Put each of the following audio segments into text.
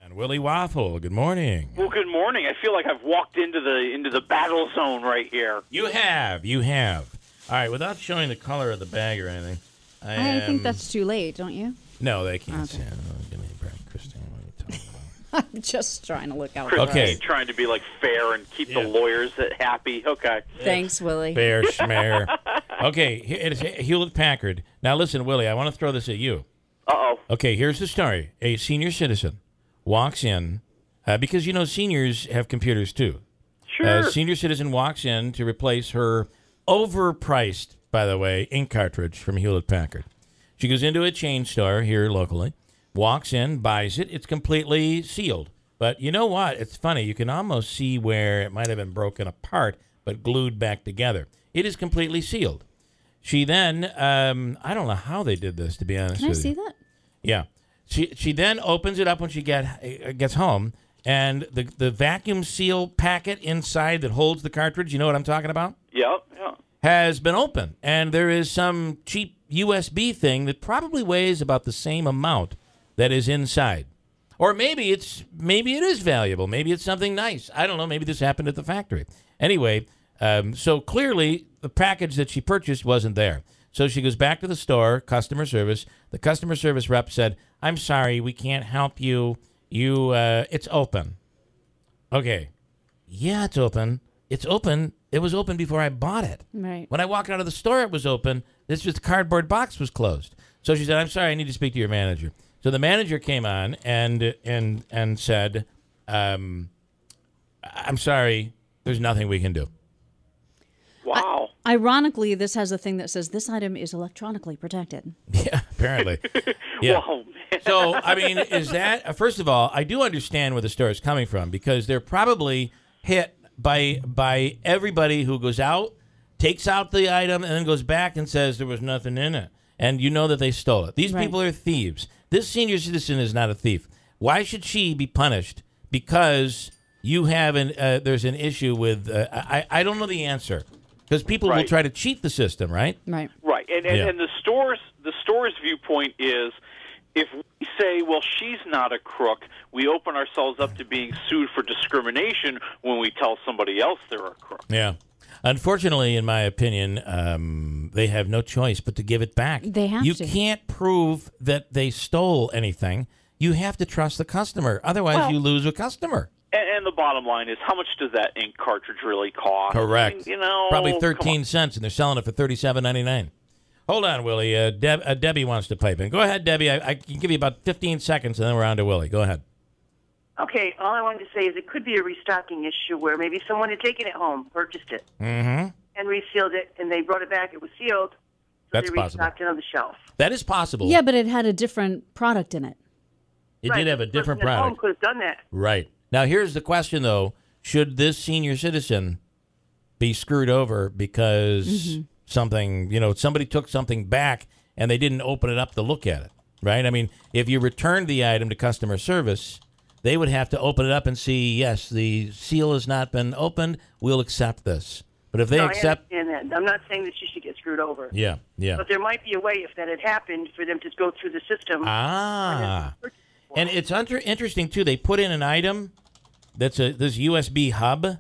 And Willie Waffle, good morning. Well, good morning. I feel like I've walked into the battle zone right here. You have. All right, without showing the color of the bag or anything. I think that's too late, don't you? No, they can't Okay. see it. Oh, give me a break, Christine. What are you talking about? I'm just trying to look out. Chris, Okay. trying to be like fair and keep the lawyers happy. Okay. Thanks, Willie. Bear schmear. Okay, it's Hewlett-Packard. Now listen, Willie, I want to throw this at you. Uh-oh. Okay, here's the story. A senior citizen walks in, because, you know, seniors have computers too. Sure. A senior citizen walks in to replace her overpriced, by the way, ink cartridge from Hewlett-Packard. She goes into a chain store here locally, walks in, buys it. It's completely sealed. But you know what? It's funny. You can almost see where it might have been broken apart, but glued back together. It is completely sealed. She then, I don't know how they did this, to be honest Can I with see you. that? Yeah. She then opens it up when she gets home, and the vacuum seal packet inside that holds the cartridge, you know what I'm talking about? Yep. Yeah. Has been open, and there is some cheap USB thing that probably weighs about the same amount that is inside. Or maybe it is valuable. Maybe it's something nice. I don't know. Maybe this happened at the factory. Anyway, so clearly the package that she purchased wasn't there. So she goes back to the store, customer service. The customer service rep said, "I'm sorry, we can't help you. It's open." Okay. Yeah, it's open. It's open. It was open before I bought it. Right. When I walked out of the store, it was open. This just the cardboard box was closed. So she said, "I'm sorry, I need to speak to your manager." So the manager came on and said, "I'm sorry, there's nothing we can do." Wow. Ironically, this has a thing that says this item is electronically protected. Yeah, apparently. Yeah. Whoa, man. So, I mean, is that, first of all, I do understand where the store is coming from, because they're probably hit by everybody who goes out, takes out the item, and then goes back and says there was nothing in it. And you know that they stole it. These Right. people are thieves. This senior citizen is not a thief. Why should she be punished? Because you have there's an issue with, I don't know the answer. Because people will Right. try to cheat the system, right? Right. Right. And the store's viewpoint is, if we say, well, she's not a crook, we open ourselves up to being sued for discrimination when we tell somebody else they're a crook. Yeah. Unfortunately, in my opinion, they have no choice but to give it back. They have You to. can't prove that they stole anything. You have to trust the customer. Otherwise, Well- you lose a customer. And the bottom line is, how much does that ink cartridge really cost? Correct. I mean, you know, Probably come 13 cents, and they're selling it for $37.99. Hold on, Willie. Debbie wants to pipe in. Go ahead, Debbie. I can give you about 15 seconds, and then we're on to Willie. Go ahead. Okay, all I wanted to say is it could be a restocking issue where maybe someone had taken it home, purchased it, and resealed it, and they brought it back. It was sealed, so That's they possible. restocked it on the shelf. That is possible. Yeah, but it had a different product in it. It Right, did have a the different person at home product. could have done that. Right. Now, here's the question, though. Should this senior citizen be screwed over because something, somebody took something back and they didn't open it up to look at it, right? I mean, if you returned the item to customer service, they would have to open it up and see, yes, the seal has not been opened. We'll accept this. But if they No, accept... I understand that. I'm not saying that she should get screwed over. Yeah. But there might be a way, if that had happened, for them to go through the system. And it's interesting, too. They put in an item that's this USB hub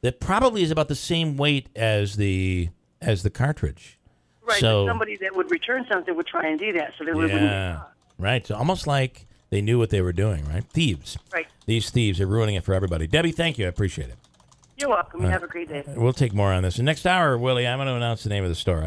that probably is about the same weight as the cartridge. Right, So, but somebody that would return something would try and do that, so they wouldn't get caught. Right. So almost like they knew what they were doing, right? Thieves. Right. These thieves are ruining it for everybody. Debbie, thank you. I appreciate it. You're welcome. Have a great day. We'll take more on this. And next hour, Willie, I'm going to announce the name of the store.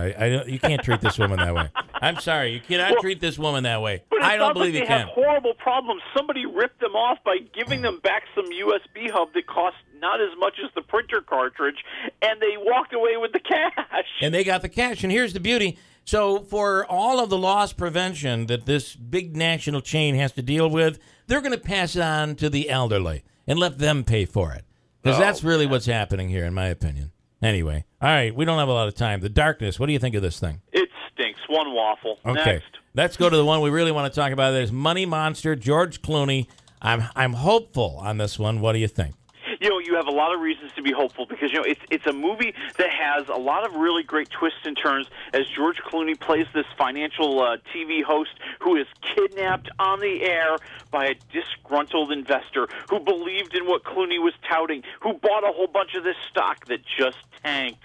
You can't treat this woman that way. I'm sorry. You cannot treat this woman that way. But it I don't sounds believe like you they can. have horrible problems. Somebody ripped them off by giving them back some USB hub that cost not as much as the printer cartridge, and they walked away with the cash. And they got the cash. And here's the beauty. So for all of the loss prevention that this big national chain has to deal with, they're going to pass it on to the elderly and let them pay for it. Because that's really what's happening here, in my opinion. Anyway, all right, we don't have a lot of time. The darkness, what do you think of this thing? It stinks. One waffle. Okay, Next. let's go to the one we really want to talk about. That is Money Monster, George Clooney. I'm hopeful on this one. What do you think? You have a lot of reasons to be hopeful because, you know, it's a movie that has a lot of really great twists and turns as George Clooney plays this financial TV host who is kidnapped on the air by a disgruntled investor who believed in what Clooney was touting, who bought a whole bunch of this stock that just tanked.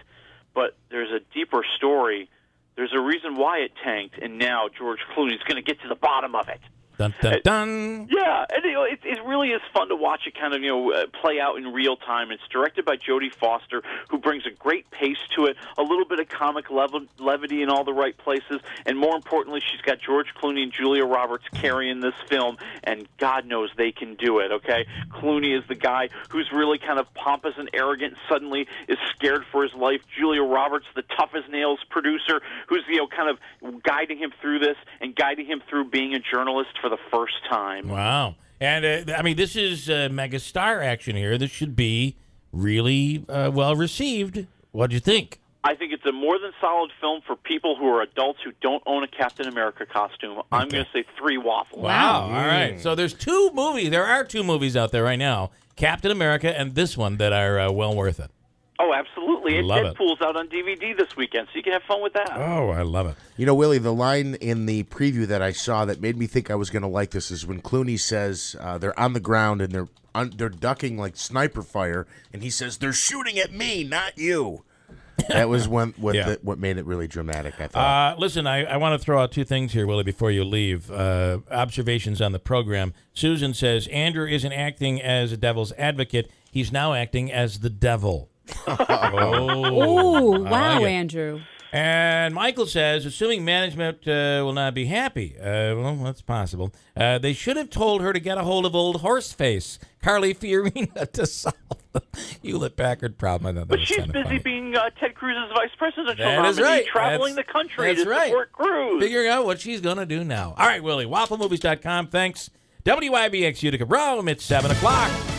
But there's a deeper story. There's a reason why it tanked, and now George Clooney's going to get to the bottom of it. Dun, dun, dun. Yeah, and you know, it really is fun to watch it kind of, you know, play out in real time. It's directed by Jodie Foster, who brings a great pace to it, a little bit of comic levity in all the right places, and more importantly, she's got George Clooney and Julia Roberts carrying this film, and God knows they can do it, okay? Clooney is the guy who's really kind of pompous and arrogant, suddenly is scared for his life. Julia Roberts, the tough-as-nails producer, who's, you know, kind of guiding him through this and guiding him through being a journalist for the first time. Wow. And, I mean, this is megastar action here. This should be really well received. What'd you think? I think it's a more than solid film for people who are adults who don't own a Captain America costume. Okay. I'm going to say 3 waffles. Wow. All right. So there's 2 movies. There are 2 movies out there right now, Captain America and this one, that are well worth it. Oh, absolutely. And Love it. Deadpool's out on DVD this weekend, so you can have fun with that. Oh, I love it. You know, Willie, the line in the preview that I saw that made me think I was going to like this is when Clooney says they're on the ground and they're ducking like sniper fire, and he says, "They're shooting at me, not you." That was what made it really dramatic, I thought. Listen, I want to throw out 2 things here, Willie, before you leave. Observations on the program. Susan says, Andrew isn't acting as a devil's advocate. He's now acting as the devil. Oh, wow, like Andrew. And Michael says, assuming management will not be happy. Well, that's possible. They should have told her to get a hold of old Horseface, Carly Fiorina, to solve the Hewlett-Packard problem. But she's busy being Ted Cruz's vice presidential That is nominee, right. traveling the country to support Cruz. Figuring out what she's going to do now. All right, Willie, wafflemovies.com. Thanks. WIBX Utica. Rome, it's 7 o'clock.